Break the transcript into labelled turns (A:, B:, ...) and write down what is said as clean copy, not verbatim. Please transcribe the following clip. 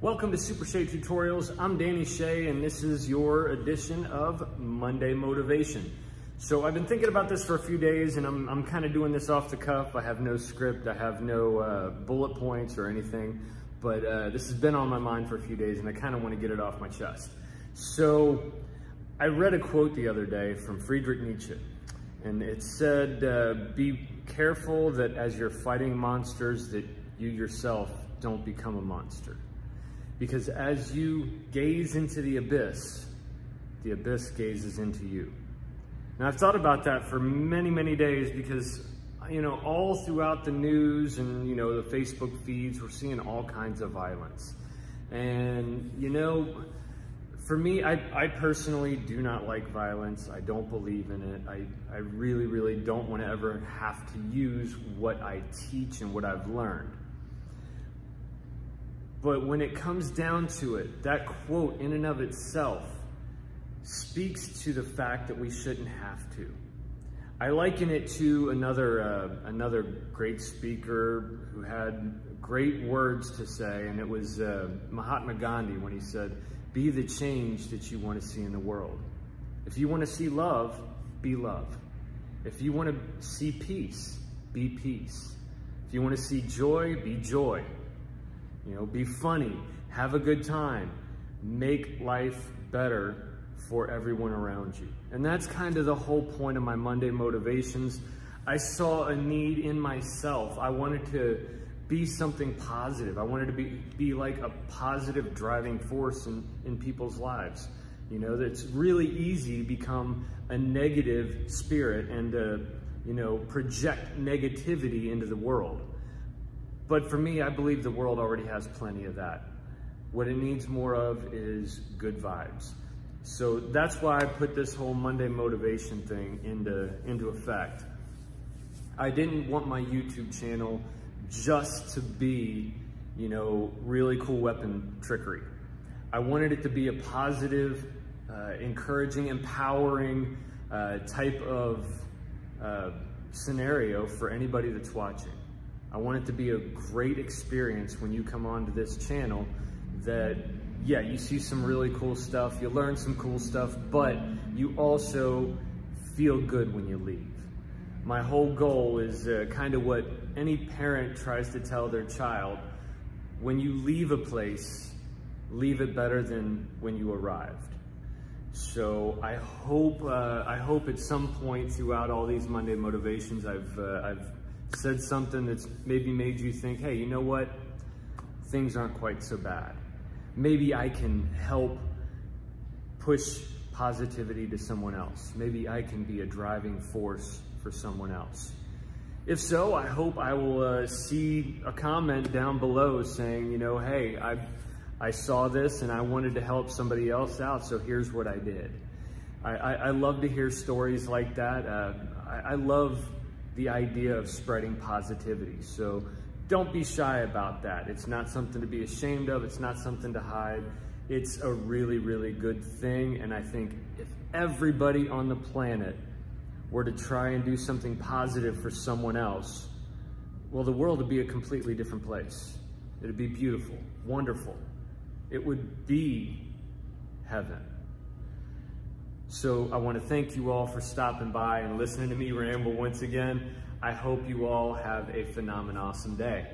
A: Welcome to Super Shea Tutorials. I'm Danny Shea, and this is your edition of Monday Motivation. So I've been thinking about this for a few days, and I'm kind of doing this off the cuff. I have no script, I have no bullet points or anything, but this has been on my mind for a few days, and I kind of want to get it off my chest. So I read a quote the other day from Friedrich Nietzsche, and it said, be careful that as you're fighting monsters, that you yourself don't become a monster. Because as you gaze into the abyss gazes into you. Now, I've thought about that for many, many days because, all throughout the news and, the Facebook feeds, we're seeing all kinds of violence. And, for me, I personally do not like violence. I don't believe in it. I really, really don't want to ever have to use what I teach and what I've learned. But when it comes down to it, that quote in and of itself speaks to the fact that we shouldn't have to. I liken it to another great speaker who had great words to say, and it was Mahatma Gandhi when he said, be the change that you want to see in the world. If you want to see love, be love. If you want to see peace, be peace. If you want to see joy, be joy. Be funny, have a good time, make life better for everyone around you. And that's kind of the whole point of my Monday Motivations. I saw a need in myself. I wanted to be something positive. I wanted to be like a positive driving force in people's lives. It's really easy to become a negative spirit and project negativity into the world. But for me, I believe the world already has plenty of that. What it needs more of is good vibes. So that's why I put this whole Monday Motivation thing into effect. I didn't want my YouTube channel just to be, really cool weapon trickery. I wanted it to be a positive, encouraging, empowering type of scenario for anybody that's watching. I want it to be a great experience when you come onto this channel that, yeah, you see some really cool stuff, you learn some cool stuff, but you also feel good when you leave. My whole goal is kind of what any parent tries to tell their child. When you leave a place, leave it better than when you arrived. So I hope at some point throughout all these Monday Motivations, I've said something that's maybe made you think, hey, you know what? Things aren't quite so bad. Maybe I can help push positivity to someone else. Maybe I can be a driving force for someone else. If so, I hope I will see a comment down below saying, hey, I saw this and I wanted to help somebody else out, so here's what I did. I love to hear stories like that. I love the idea of spreading positivity. So don't be shy about that. It's not something to be ashamed of. It's not something to hide. It's a really, really good thing. And I think if everybody on the planet were to try and do something positive for someone else, well, the world would be a completely different place. It'd be beautiful, wonderful. It would be heaven. So I want to thank you all for stopping by and listening to me ramble once again. I hope you all have a phenomenal, awesome day.